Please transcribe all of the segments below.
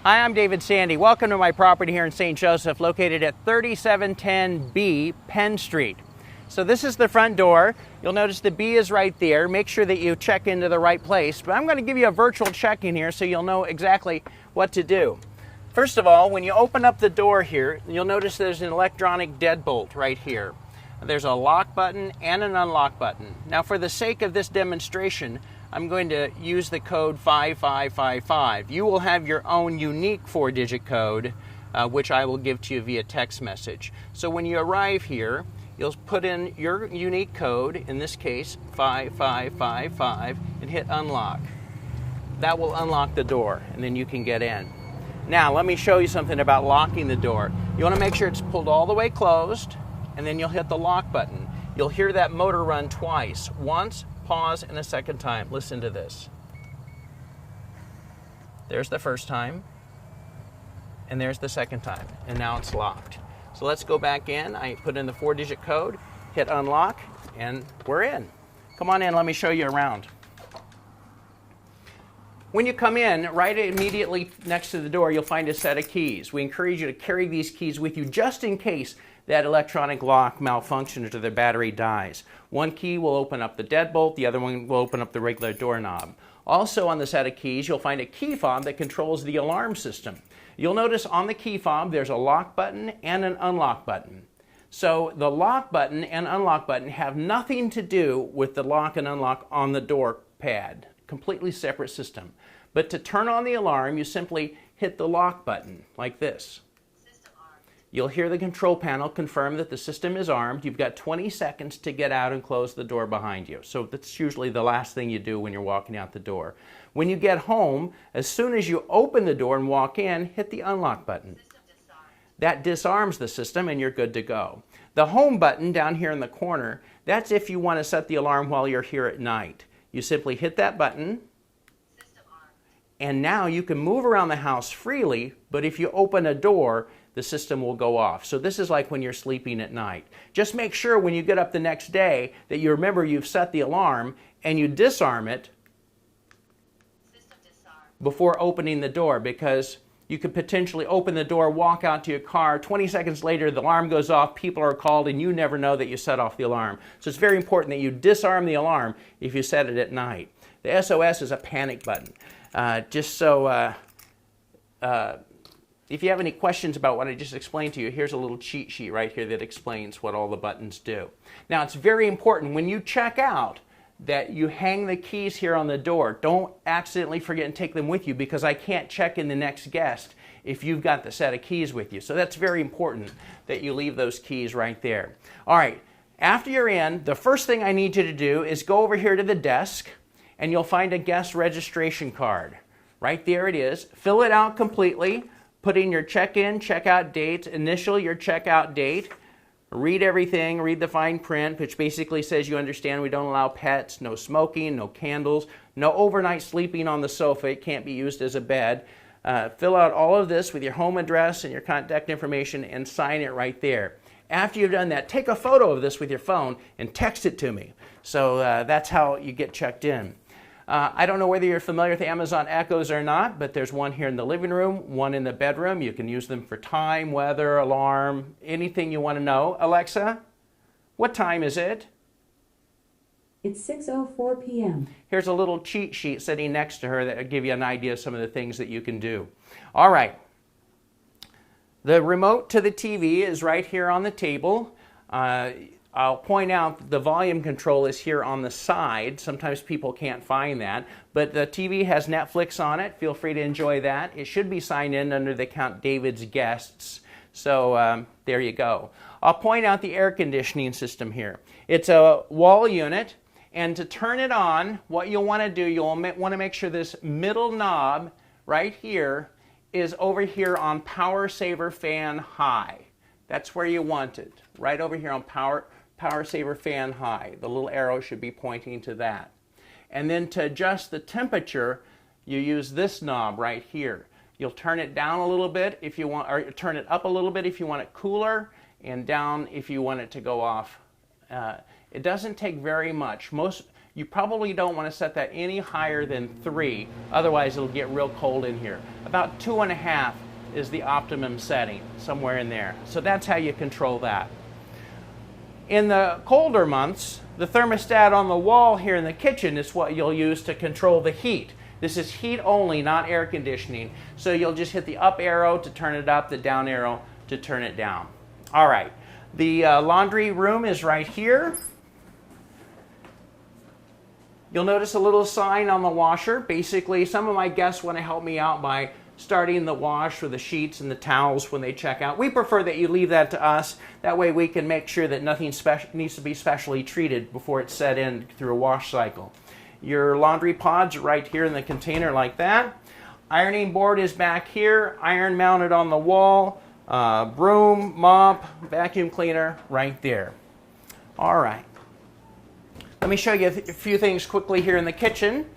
Hi, I'm David Sandy. Welcome to my property here in St. Joseph, located at 3710B Penn Street. So this is the front door. You'll notice the B is right there. Make sure that you check into the right place. But I'm going to give you a virtual check-in here so you'll know exactly what to do. First of all, when you open up the door here, you'll notice there's an electronic deadbolt right here. There's a lock button and an unlock button. Now, for the sake of this demonstration, I'm going to use the code 5555. You will have your own unique 4-digit code, which I will give to you via text message. So when you arrive here, you'll put in your unique code, in this case 5555, and hit unlock. That will unlock the door, and then you can get in. Now, let me show you something about locking the door. You want to make sure it's pulled all the way closed, and then you'll hit the lock button. You'll hear that motor run twice. Once, pause, and a second time. Listen to this. There's the first time, and there's the second time, and now it's locked. So let's go back in. I put in the 4-digit code, hit unlock, and we're in. Come on in, let me show you around. When you come in, right immediately next to the door, you'll find a set of keys. We encourage you to carry these keys with you just in case that electronic lock malfunctions or the battery dies. One key will open up the deadbolt, the other one will open up the regular doorknob. Also on the set of keys, you'll find a key fob that controls the alarm system. You'll notice on the key fob there's a lock button and an unlock button. So the lock button and unlock button have nothing to do with the lock and unlock on the door pad. Completely separate system. But to turn on the alarm, you simply hit the lock button like this. You'll hear the control panel confirm that the system is armed. You've got 20 seconds to get out and close the door behind you. So that's usually the last thing you do when you're walking out the door. When you get home, as soon as you open the door and walk in, hit the unlock button. That disarms the system and you're good to go. The home button down here in the corner, that's if you want to set the alarm while you're here at night. You simply hit that button, and now you can move around the house freely, but if you open a door, the system will go off. So this is like when you're sleeping at night. Just make sure when you get up the next day that you remember you've set the alarm and you disarm it before opening the door, because you could potentially open the door, walk out to your car, 20 seconds later the alarm goes off, people are called, and you never know that you set off the alarm. So it's very important that you disarm the alarm if you set it at night. The SOS is a panic button. If you have any questions about what I just explained to you, here's a little cheat sheet right here that explains what all the buttons do. Now, it's very important when you check out that you hang the keys here on the door. Don't accidentally forget and take them with you, because I can't check in the next guest if you've got the set of keys with you. So that's very important that you leave those keys right there. All right, after you're in, the first thing I need you to do is go over here to the desk, and you'll find a guest registration card. Right there it is. Fill it out completely. Put in your check-in, check-out dates, initial your check-out date, read everything, read the fine print, which basically says you understand we don't allow pets, no smoking, no candles, no overnight sleeping on the sofa. It can't be used as a bed. Fill out all of this with your home address and your contact information and sign it right there. After you've done that, take a photo of this with your phone and text it to me. So that's how you get checked in. I don't know whether you're familiar with Amazon Echoes or not, but there's one here in the living room, one in the bedroom. You can use them for time, weather, alarm, anything you want to know. Alexa, what time is it? It's 6:04 p.m. Here's a little cheat sheet sitting next to her that will give you an idea of some of the things that you can do. All right. The remote to the TV is right here on the table. I'll point out the volume control is here on the side. Sometimes people can't find that. But the TV has Netflix on it. Feel free to enjoy that. It should be signed in under the account David's Guests. So there you go. I'll point out the air conditioning system here. It's a wall unit. And to turn it on, what you'll want to do, you'll want to make sure this middle knob right here is over here on Power Saver Fan High. That's where you want it. Right over here on Power Saver Fan High. The little arrow should be pointing to that. And then to adjust the temperature, you use this knob right here. You'll turn it down a little bit if you want, or turn it up a little bit if you want it cooler, and down if you want it to go off. It doesn't take very much. You probably don't want to set that any higher than 3, otherwise it'll get real cold in here. About 2.5 is the optimum setting, somewhere in there. So that's how you control that. In the colder months, the thermostat on the wall here in the kitchen is what you'll use to control the heat. This is heat only, not air conditioning. So you'll just hit the up arrow to turn it up, the down arrow to turn it down. All right, the laundry room is right here. You'll notice a little sign on the washer. Basically, some of my guests want to help me out by starting the wash with the sheets and the towels when they check out. We prefer that you leave that to us. That way we can make sure that nothing needs to be specially treated before it's set in through a wash cycle. Your laundry pods are right here in the container like that. Ironing board is back here, iron mounted on the wall, broom, mop, vacuum cleaner right there. All right. Let me show you a few things quickly here in the kitchen.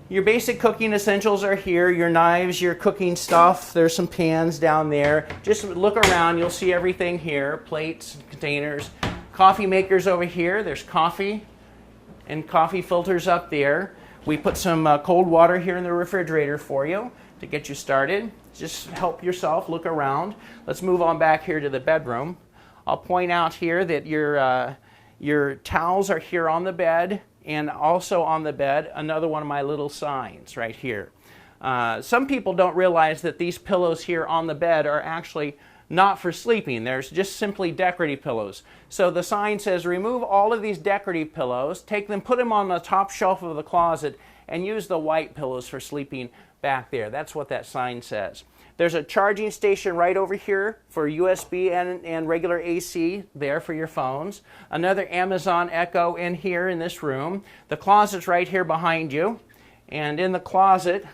Your basic cooking essentials are here, your knives, your cooking stuff. There's some pans down there. Just look around, you'll see everything here, plates, containers. Coffee makers over here, there's coffee and coffee filters up there. We put some cold water here in the refrigerator for you to get you started. Just help yourself, look around. Let's move on back here to the bedroom. I'll point out here that your towels are here on the bed, and also on the bed, another one of my little signs right here. Some people don't realize that these pillows here on the bed are actually not for sleeping. There's just simply decorative pillows. So the sign says, remove all of these decorative pillows, take them, put them on the top shelf of the closet, and use the white pillows for sleeping back there. That's what that sign says. There's a charging station right over here for USB and regular AC there for your phones. Another Amazon Echo in here in this room. The closet's right here behind you. And in the closet,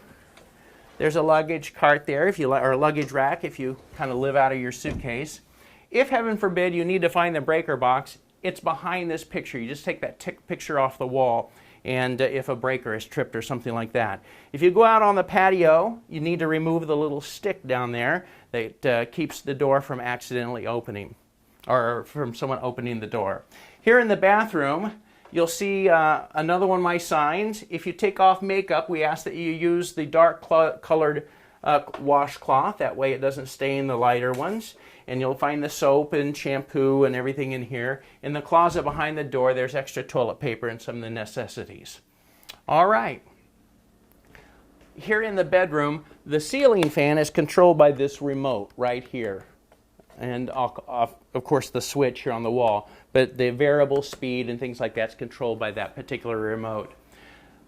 there's a luggage cart there, or a luggage rack if you kind of live out of your suitcase. If, heaven forbid, you need to find the breaker box, it's behind this picture. You just take that picture off the wall, and if a breaker is tripped or something like that. If you go out on the patio, you need to remove the little stick down there that keeps the door from accidentally opening, or from someone opening the door. Here in the bathroom, you'll see another one of my signs. If you take off makeup, we ask that you use the dark colored washcloth. That way it doesn't stain the lighter ones. And you'll find the soap and shampoo and everything in here. In the closet behind the door, there's extra toilet paper and some of the necessities. All right. Here in the bedroom, the ceiling fan is controlled by this remote right here. And of course the switch here on the wall. But the variable speed and things like that's controlled by that particular remote.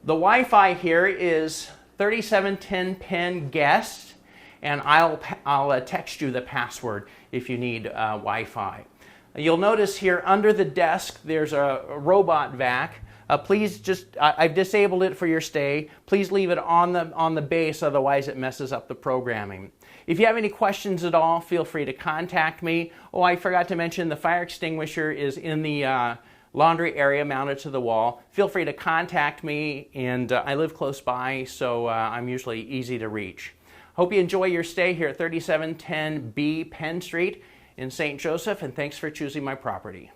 The Wi-Fi here is 3710 Penn guest, and I'll text you the password if you need Wi-Fi. You'll notice here under the desk there's a robot vac. Please I've disabled it for your stay. Please leave it on the base, otherwise it messes up the programming. If you have any questions at all, feel free to contact me. Oh, I forgot to mention the fire extinguisher is in the laundry area mounted to the wall. Feel free to contact me, and I live close by, so I'm usually easy to reach. Hope you enjoy your stay here at 3710B Penn Street in St. Joseph, and thanks for choosing my property.